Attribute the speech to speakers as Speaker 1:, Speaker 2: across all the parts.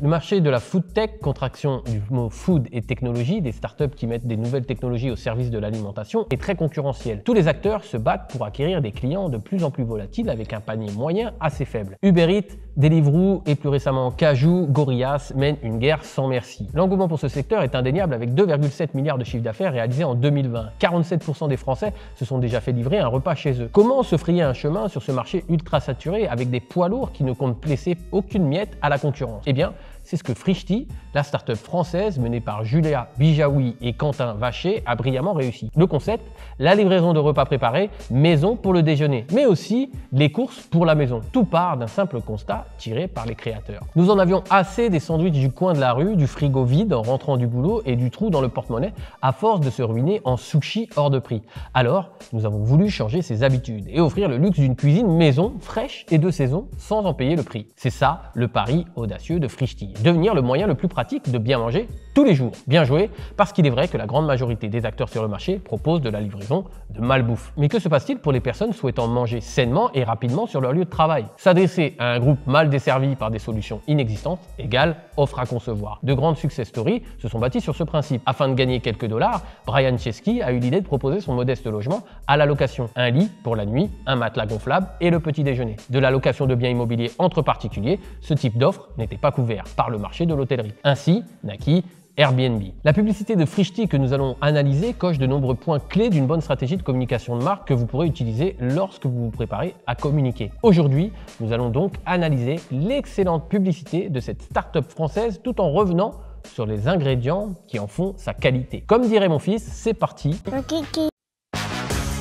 Speaker 1: Le marché de la food tech, contraction du mot food et technologie, des startups qui mettent des nouvelles technologies au service de l'alimentation, est très concurrentiel. Tous les acteurs se battent pour acquérir des clients de plus en plus volatiles avec un panier moyen assez faible. Uber Eats, Deliveroo et plus récemment Cajoo, Gorillaz mènent une guerre sans merci. L'engouement pour ce secteur est indéniable avec 2,7 milliards de chiffre d'affaires réalisés en 2020. 47% des Français se sont déjà fait livrer un repas chez eux. Comment se frayer un chemin sur ce marché ultra saturé avec des poids lourds qui ne comptent laisser aucune miette à la concurrence? Eh bien, c'est ce que Frichti, la start-up française menée par Julia Bijaoui et Quentin Vacher, a brillamment réussi. Le concept, la livraison de repas préparés, maison pour le déjeuner, mais aussi les courses pour la maison. Tout part d'un simple constat tiré par les créateurs. Nous en avions assez des sandwichs du coin de la rue, du frigo vide en rentrant du boulot et du trou dans le porte-monnaie à force de se ruiner en sushi hors de prix. Alors, nous avons voulu changer ses habitudes et offrir le luxe d'une cuisine maison, fraîche et de saison, sans en payer le prix. C'est ça le pari audacieux de Frichti. Devenir le moyen le plus pratique de bien manger tous les jours. Bien joué, parce qu'il est vrai que la grande majorité des acteurs sur le marché proposent de la livraison de malbouffe. Mais que se passe-t-il pour les personnes souhaitant manger sainement et rapidement sur leur lieu de travail? S'adresser à un groupe mal desservi par des solutions inexistantes égale offre à concevoir. De grandes success stories se sont bâties sur ce principe. Afin de gagner quelques dollars, Brian Chesky a eu l'idée de proposer son modeste logement à la location. Un lit pour la nuit, un matelas gonflable et le petit déjeuner. De la location de biens immobiliers entre particuliers, ce type d'offre n'était pas couvert par le marché de l'hôtellerie. Ainsi naquit Airbnb. La publicité de Frichti que nous allons analyser coche de nombreux points clés d'une bonne stratégie de communication de marque que vous pourrez utiliser lorsque vous vous préparez à communiquer. Aujourd'hui, nous allons donc analyser l'excellente publicité de cette start-up française tout en revenant sur les ingrédients qui en font sa qualité. Comme dirait mon fils, c'est parti.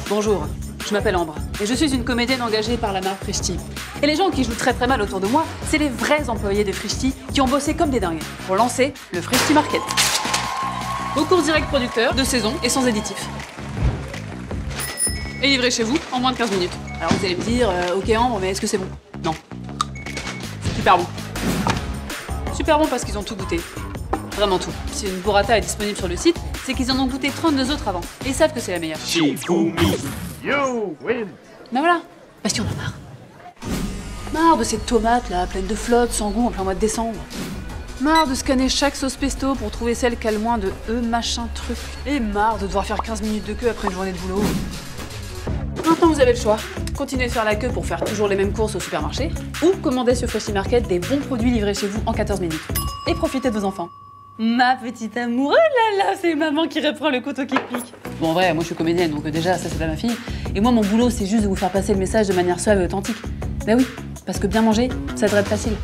Speaker 2: Bonjour, je m'appelle Ambre et je suis une comédienne engagée par la marque Frichti. Et les gens qui jouent très mal autour de moi, c'est les vrais employés de Frichti qui ont bossé comme des dingues pour lancer le Frichti Market. Au cours direct producteur, de saison et sans additifs. Et livré chez vous en moins de 15 minutes. Alors vous allez me dire, ok Ambre, mais est-ce que c'est bon? Non. C'est super bon. Super bon parce qu'ils ont tout goûté. Vraiment tout. Si une burrata est disponible sur le site, c'est qu'ils en ont goûté 32 autres avant et ils savent que c'est la meilleure.
Speaker 3: Shifumi, you win.
Speaker 2: Ben voilà, parce qu'il y en a marre. Marre de ces tomates là, pleines de flotte, sans goût en plein mois de décembre. Marre de scanner chaque sauce pesto pour trouver celle qui a le moins de machin truc. Et marre de devoir faire 15 minutes de queue après une journée de boulot. Maintenant vous avez le choix. Continuez de faire la queue pour faire toujours les mêmes courses au supermarché ou commandez sur Frichti Market des bons produits livrés chez vous en 14 minutes. Et profitez de vos enfants. Ma petite amour, oh là là, c'est maman qui reprend le couteau qui pique. Bon, en vrai, moi je suis comédienne, donc déjà, ça c'est pas ma fille. Et moi, mon boulot, c'est juste de vous faire passer le message de manière suave et authentique. Bah oui, parce que bien manger, ça devrait être facile.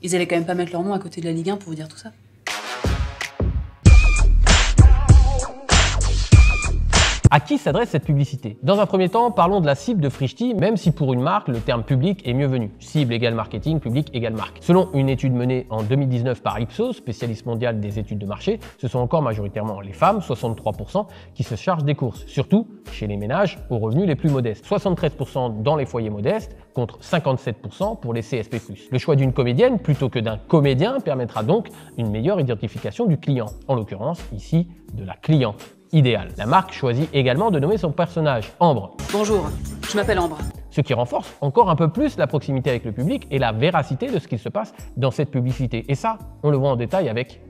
Speaker 2: Ils allaient quand même pas mettre leur nom à côté de la Ligue 1 pour vous dire tout ça.
Speaker 1: À qui s'adresse cette publicité? Dans un premier temps, parlons de la cible de Frichti, même si pour une marque, le terme public est mieux venu. Cible égale marketing, public égale marque. Selon une étude menée en 2019 par Ipsos, spécialiste mondial des études de marché, ce sont encore majoritairement les femmes, 63%, qui se chargent des courses, surtout chez les ménages aux revenus les plus modestes. 73% dans les foyers modestes, contre 57% pour les CSP+. Le choix d'une comédienne plutôt que d'un comédien permettra donc une meilleure identification du client, en l'occurrence ici de la cliente idéale. La marque choisit également de nommer son personnage, Ambre.
Speaker 2: Bonjour, je m'appelle Ambre.
Speaker 1: Ce qui renforce encore un peu plus la proximité avec le public et la véracité de ce qu'il se passe dans cette publicité. Et ça, on le voit en détail avec...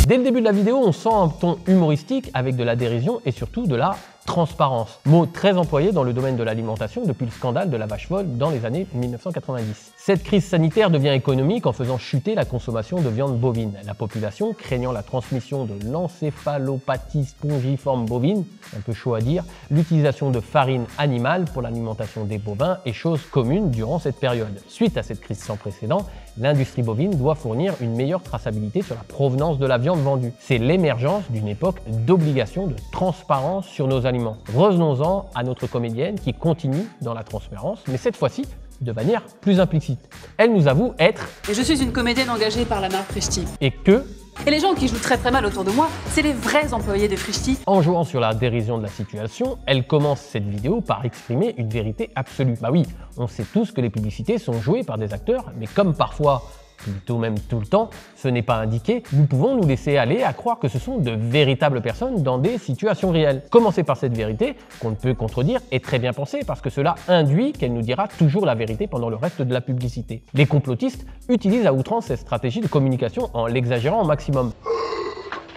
Speaker 1: Dès le début de la vidéo, on sent un ton humoristique avec de la dérision et surtout de la transparence. Mot très employé dans le domaine de l'alimentation depuis le scandale de la vache folle dans les années 1990. Cette crise sanitaire devient économique en faisant chuter la consommation de viande bovine. La population, craignant la transmission de l'encéphalopathie spongiforme bovine, un peu chaud à dire, l'utilisation de farine animale pour l'alimentation des bovins est chose commune durant cette période. Suite à cette crise sans précédent, l'industrie bovine doit fournir une meilleure traçabilité sur la provenance de la viande vendue. C'est l'émergence d'une époque d'obligation de transparence sur nos aliments. Revenons-en à notre comédienne qui continue dans la transparence, mais cette fois-ci de manière plus implicite. Elle nous avoue être...
Speaker 2: Et je suis une comédienne engagée par la marque Frichti.
Speaker 1: Et que...
Speaker 2: Et les gens qui jouent très mal autour de moi, c'est les vrais employés de Frichti.
Speaker 1: En jouant sur la dérision de la situation, elle commence cette vidéo par exprimer une vérité absolue. Bah oui, on sait tous que les publicités sont jouées par des acteurs, mais comme parfois plutôt même tout le temps, ce n'est pas indiqué, nous pouvons nous laisser aller à croire que ce sont de véritables personnes dans des situations réelles. Commencer par cette vérité, qu'on ne peut contredire, est très bien pensé parce que cela induit qu'elle nous dira toujours la vérité pendant le reste de la publicité. Les complotistes utilisent à outrance cette stratégie de communication en l'exagérant au maximum.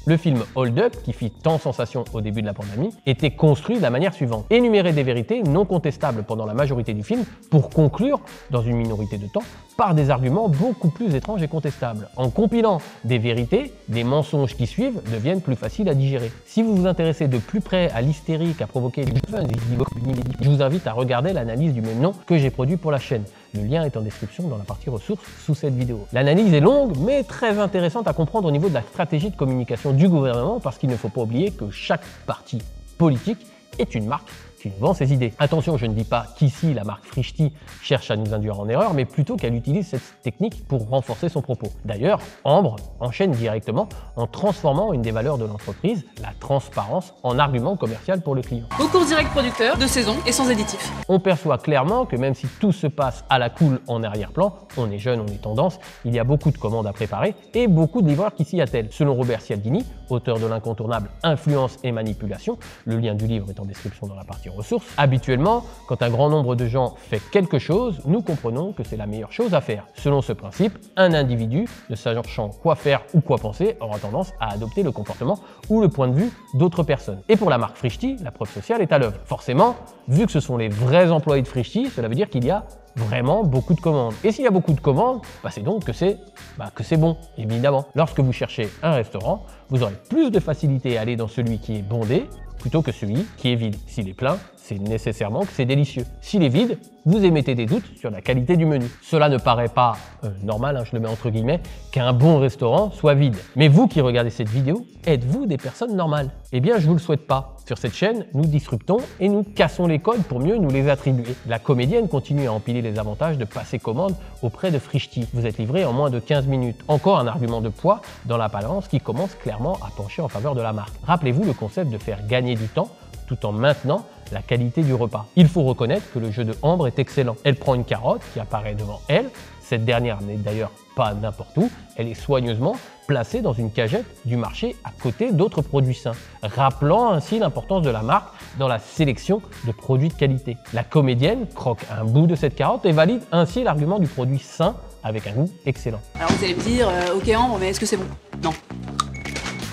Speaker 1: Le film Hold Up, qui fit tant sensation au début de la pandémie, était construit de la manière suivante. Énumérer des vérités non contestables pendant la majorité du film pour conclure, dans une minorité de temps, par des arguments beaucoup plus étranges et contestables. En compilant des vérités, des mensonges qui suivent deviennent plus faciles à digérer. Si vous vous intéressez de plus près à l'hystérie qu'a provoqué je vous invite à regarder l'analyse du même nom que j'ai produit pour la chaîne. Le lien est en description dans la partie ressources sous cette vidéo. L'analyse est longue mais très intéressante à comprendre au niveau de la stratégie de communication du gouvernement parce qu'il ne faut pas oublier que chaque parti politique est une marque qui vend ses idées. Attention, je ne dis pas qu'ici la marque Frischti cherche à nous induire en erreur, mais plutôt qu'elle utilise cette technique pour renforcer son propos. D'ailleurs, Ambre enchaîne directement en transformant une des valeurs de l'entreprise, la transparence, en argument commercial pour le client.
Speaker 2: Au cours direct producteur, de saison et sans additif.
Speaker 1: On perçoit clairement que même si tout se passe à la cool en arrière-plan, on est jeune, on est tendance, il y a beaucoup de commandes à préparer et beaucoup de livreurs qui s'y attellent. Selon Robert Cialdini, auteur de l'incontournable Influence et Manipulation, le lien du livre est en description dans la partie ressources. Habituellement, quand un grand nombre de gens fait quelque chose, nous comprenons que c'est la meilleure chose à faire. Selon ce principe, un individu, ne sachant quoi faire ou quoi penser, aura tendance à adopter le comportement ou le point de vue d'autres personnes. Et pour la marque Frischti, la preuve sociale est à l'œuvre. Forcément, vu que ce sont les vrais employés de Frischti, cela veut dire qu'il y a vraiment beaucoup de commandes. Et s'il y a beaucoup de commandes, c'est donc que c'est bon, évidemment. Lorsque vous cherchez un restaurant, vous aurez plus de facilité à aller dans celui qui est bondé plutôt que celui qui est vide. S'il est plein, c'est nécessairement que c'est délicieux. S'il est vide, vous émettez des doutes sur la qualité du menu. Cela ne paraît pas normal, je le mets entre guillemets, qu'un bon restaurant soit vide. Mais vous qui regardez cette vidéo, êtes-vous des personnes normales? Eh bien, je vous le souhaite pas. Sur cette chaîne, nous disruptons et nous cassons les codes pour mieux nous les attribuer. La comédienne continue à empiler les avantages de passer commande auprès de Frischti. Vous êtes livré en moins de 15 minutes. Encore un argument de poids dans la balance qui commence clairement à pencher en faveur de la marque. Rappelez-vous le concept de faire gagner du temps tout en maintenant la qualité du repas. Il faut reconnaître que le jeu de Ambre est excellent. Elle prend une carotte qui apparaît devant elle. Cette dernière n'est d'ailleurs pas n'importe où. Elle est soigneusement placée dans une cagette du marché à côté d'autres produits sains, rappelant ainsi l'importance de la marque dans la sélection de produits de qualité. La comédienne croque un bout de cette carotte et valide ainsi l'argument du produit sain avec un goût excellent.
Speaker 2: Alors vous allez me dire, ok Ambre, mais est-ce que c'est bon? Non.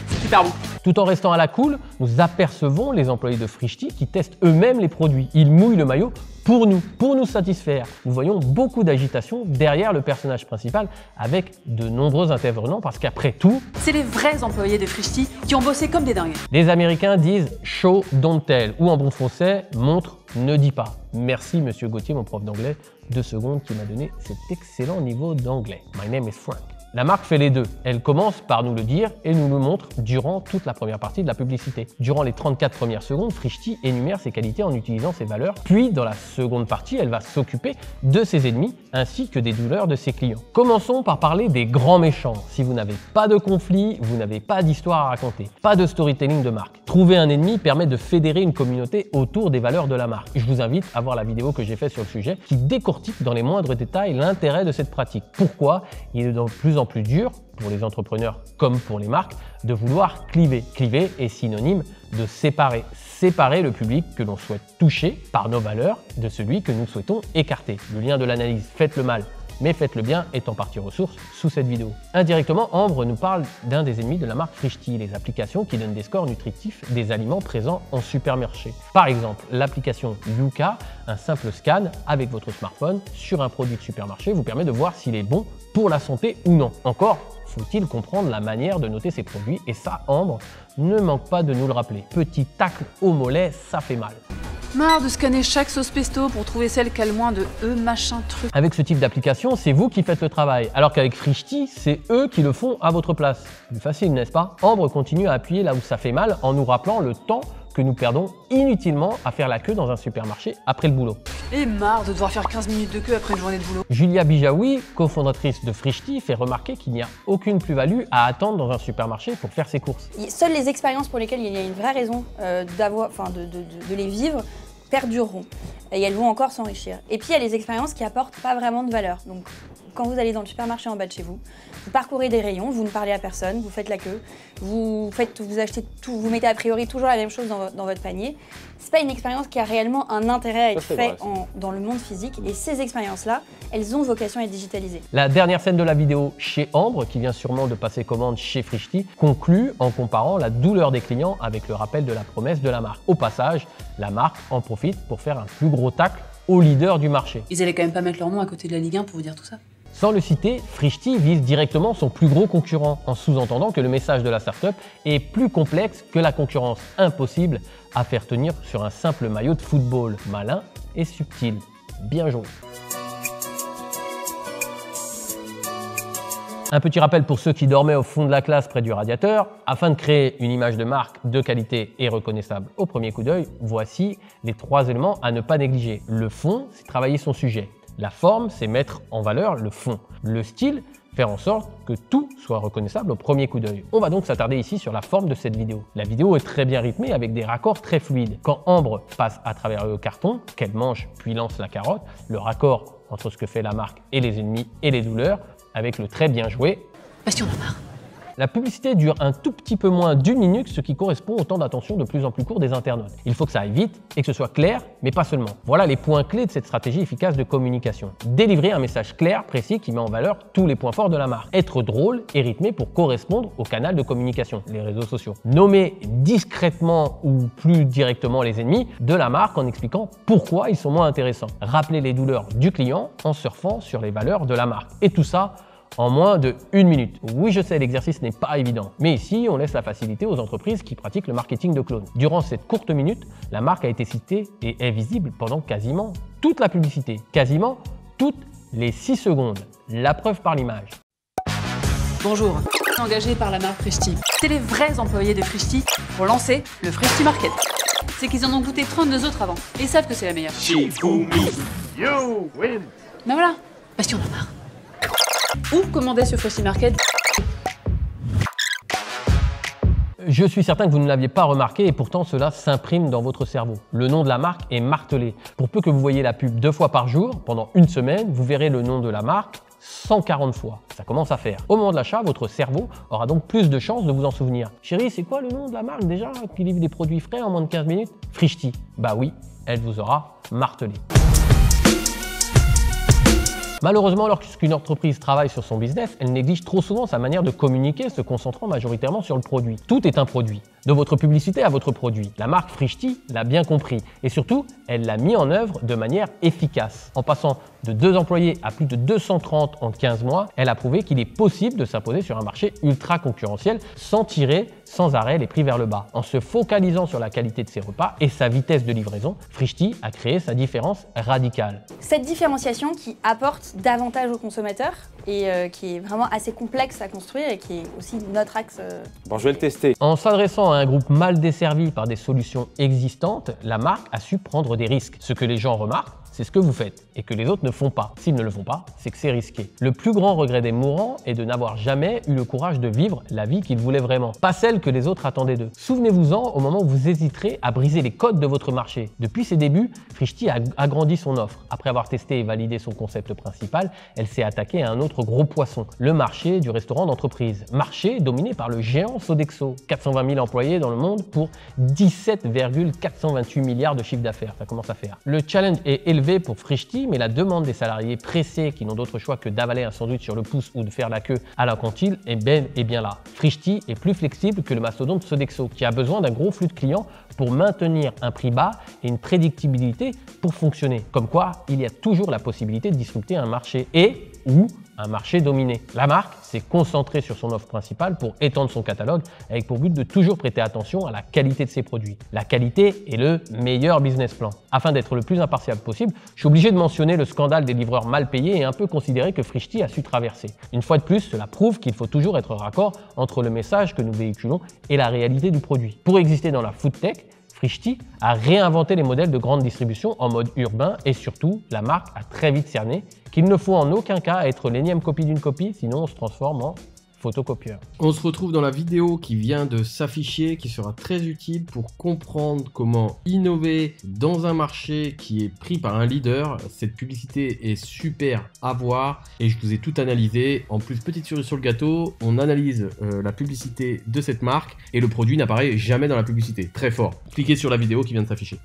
Speaker 2: C'est super bon.
Speaker 1: Tout en restant à la cool, nous apercevons les employés de Frischti qui testent eux-mêmes les produits. Ils mouillent le maillot pour nous satisfaire. Nous voyons beaucoup d'agitation derrière le personnage principal avec de nombreux intervenants parce qu'après tout,
Speaker 2: c'est les vrais employés de Frischti qui ont bossé comme des dingues.
Speaker 1: Les Américains disent « show, don't tell » ou en bon français « montre, ne dis pas ». Merci Monsieur Gauthier, mon prof d'anglais, 2 secondes, qui m'a donné cet excellent niveau d'anglais. My name is Frank. La marque fait les deux. Elle commence par nous le dire et nous le montre durant toute la première partie de la publicité. Durant les 34 premières secondes, Frischti énumère ses qualités en utilisant ses valeurs. Puis, dans la seconde partie, elle va s'occuper de ses ennemis ainsi que des douleurs de ses clients. Commençons par parler des grands méchants. Si vous n'avez pas de conflit, vous n'avez pas d'histoire à raconter, pas de storytelling de marque. Trouver un ennemi permet de fédérer une communauté autour des valeurs de la marque. Je vous invite à voir la vidéo que j'ai faite sur le sujet qui décortique dans les moindres détails l'intérêt de cette pratique. Pourquoi il est de plus en plus dur pour les entrepreneurs comme pour les marques de vouloir cliver. Cliver est synonyme de séparer. Séparer le public que l'on souhaite toucher par nos valeurs de celui que nous souhaitons écarter. Le lien de l'analyse « Faites le mal, mais faites le bien » est en partie ressource sous cette vidéo. Indirectement, Ambre nous parle d'un des ennemis de la marque Frischti, les applications qui donnent des scores nutritifs des aliments présents en supermarché. Par exemple, l'application Yuka, un simple scan avec votre smartphone sur un produit de supermarché vous permet de voir s'il est bon pour la santé ou non. Encore faut-il comprendre la manière de noter ces produits et ça, Ambre ne manque pas de nous le rappeler. Petit tacle au mollet, ça fait mal.
Speaker 2: Marre de scanner chaque sauce pesto pour trouver celle qui a le moins de machin truc.
Speaker 1: Avec ce type d'application, c'est vous qui faites le travail, alors qu'avec Frischti, c'est eux qui le font à votre place. Plus facile, n'est-ce pas? Ambre continue à appuyer là où ça fait mal en nous rappelant le temps que nous perdons inutilement à faire la queue dans un supermarché après le boulot.
Speaker 2: Et marre de devoir faire 15 minutes de queue après une journée de boulot.
Speaker 1: Julia Bijawi, cofondatrice de Frischti, fait remarquer qu'il n'y a aucune plus-value à attendre dans un supermarché pour faire ses courses.
Speaker 4: Seules les expériences pour lesquelles il y a une vraie raison de les vivre perdureront et elles vont encore s'enrichir. Et puis il y a les expériences qui apportent pas vraiment de valeur. Donc quand vous allez dans le supermarché en bas de chez vous, vous parcourez des rayons, vous ne parlez à personne, vous faites la queue, vous achetez tout, vous mettez a priori toujours la même chose dans votre panier. C'est pas une expérience qui a réellement un intérêt à être faite dans le monde physique, et ces expériences-là, elles ont vocation à être digitalisées.
Speaker 1: La dernière scène de la vidéo chez Ambre, qui vient sûrement de passer commande chez Frishti, conclut en comparant la douleur des clients avec le rappel de la promesse de la marque. Au passage, la marque en profite pour faire un plus gros tacle au leader du marché.
Speaker 2: Ils allaient quand même pas mettre leur nom à côté de la Ligue 1 pour vous dire tout ça.
Speaker 1: Sans le citer, Frishti vise directement son plus gros concurrent, en sous-entendant que le message de la startup est plus complexe que la concurrence, impossible à faire tenir sur un simple maillot de football, malin et subtil. Bien joué. Un petit rappel pour ceux qui dormaient au fond de la classe près du radiateur. Afin de créer une image de marque de qualité et reconnaissable au premier coup d'œil, voici les 3 éléments à ne pas négliger. Le fond, c'est travailler son sujet. La forme, c'est mettre en valeur le fond. Le style, faire en sorte que tout soit reconnaissable au premier coup d'œil. On va donc s'attarder ici sur la forme de cette vidéo. La vidéo est très bien rythmée avec des raccords très fluides. Quand Ambre passe à travers le carton, qu'elle mange puis lance la carotte, le raccord entre ce que fait la marque et les ennemis et les douleurs, avec le très bien joué.
Speaker 2: Bastion en a marre.
Speaker 1: La publicité dure un tout petit peu moins d'1 minute, ce qui correspond au temps d'attention de plus en plus court des internautes. Il faut que ça aille vite et que ce soit clair, mais pas seulement. Voilà les points clés de cette stratégie efficace de communication. Délivrer un message clair, précis, qui met en valeur tous les points forts de la marque. Être drôle et rythmé pour correspondre au canal de communication, les réseaux sociaux. Nommer discrètement ou plus directement les ennemis de la marque en expliquant pourquoi ils sont moins intéressants. Rappeler les douleurs du client en surfant sur les valeurs de la marque. Et tout ça en moins de 1 minute. Oui, je sais, l'exercice n'est pas évident. Mais ici, on laisse la facilité aux entreprises qui pratiquent le marketing de clones. Durant cette courte minute, la marque a été citée et est visible pendant quasiment toute la publicité. Quasiment toutes les 6 secondes. La preuve par l'image.
Speaker 2: Bonjour, engagé par la marque Frishti. C'est les vrais employés de Frishti pour lancer le Frishti Market. C'est qu'ils en ont goûté 32 autres avant et savent que c'est la meilleure.
Speaker 3: Shifumi, you win.
Speaker 2: Ben voilà, Bastion en a marre. Ou commander ce Frishti Market.
Speaker 1: Je suis certain que vous ne l'aviez pas remarqué et pourtant cela s'imprime dans votre cerveau. Le nom de la marque est martelé. Pour peu que vous voyez la pub 2 fois par jour, pendant 1 semaine, vous verrez le nom de la marque 140 fois. Ça commence à faire. Au moment de l'achat, votre cerveau aura donc plus de chances de vous en souvenir. Chérie, c'est quoi le nom de la marque déjà qui livre des produits frais en moins de 15 minutes? Frishti. Bah oui, elle vous aura martelé. Malheureusement, lorsqu'une entreprise travaille sur son business, elle néglige trop souvent sa manière de communiquer, se concentrant majoritairement sur le produit. Tout est un produit. De votre publicité à votre produit. La marque Frishti l'a bien compris et surtout, elle l'a mis en œuvre de manière efficace. En passant de 2 employés à plus de 230 en 15 mois, elle a prouvé qu'il est possible de s'imposer sur un marché ultra concurrentiel sans tirer sans arrêt les prix vers le bas. En se focalisant sur la qualité de ses repas et sa vitesse de livraison, Frishti a créé sa différence radicale.
Speaker 4: Cette différenciation qui apporte davantage aux consommateurs et qui est vraiment assez complexe à construire et qui est aussi notre axe.
Speaker 5: Bon, je vais le tester.
Speaker 1: En s'adressant à un groupe mal desservi par des solutions existantes, la marque a su prendre des risques. Ce que les gens remarquent, c'est ce que vous faites et que les autres ne font pas. S'ils ne le font pas, c'est que c'est risqué. Le plus grand regret des mourants est de n'avoir jamais eu le courage de vivre la vie qu'ils voulaient vraiment, pas celle que les autres attendaient d'eux. Souvenez-vous-en au moment où vous hésiterez à briser les codes de votre marché. Depuis ses débuts, Frishti a agrandi son offre. Après avoir testé et validé son concept principal, elle s'est attaquée à un autre gros poisson, le marché du restaurant d'entreprise. Marché dominé par le géant Sodexo. 420 000 employés dans le monde pour 17,428 milliards de chiffre d'affaires. Ça commence à faire. Le challenge est élevé pour Frishti, mais la demande des salariés pressés qui n'ont d'autre choix que d'avaler un sandwich sur le pouce ou de faire la queue à la cantine est bien là. Frishti est plus flexible que le mastodonte Sodexo qui a besoin d'un gros flux de clients pour maintenir un prix bas et une prédictibilité pour fonctionner. Comme quoi, il y a toujours la possibilité de disrupter un marché ou un marché dominé. La marque s'est concentrée sur son offre principale pour étendre son catalogue avec pour but de toujours prêter attention à la qualité de ses produits. La qualité est le meilleur business plan. Afin d'être le plus impartial possible, je suis obligé de mentionner le scandale des livreurs mal payés et un peu considéré que Frishti a su traverser. Une fois de plus, cela prouve qu'il faut toujours être raccord entre le message que nous véhiculons et la réalité du produit. Pour exister dans la food tech, Frishti a réinventé les modèles de grande distribution en mode urbain et surtout, la marque a très vite cerné qu'il ne faut en aucun cas être l'énième copie d'une copie, sinon on se transforme en photocopieur.
Speaker 5: On se retrouve dans la vidéo qui vient de s'afficher, qui sera très utile pour comprendre comment innover dans un marché qui est pris par un leader. Cette publicité est super à voir et je vous ai tout analysé. En plus, petite cerise sur le gâteau, on analyse la publicité de cette marque et le produit n'apparaît jamais dans la publicité. Très fort. Cliquez sur la vidéo qui vient de s'afficher.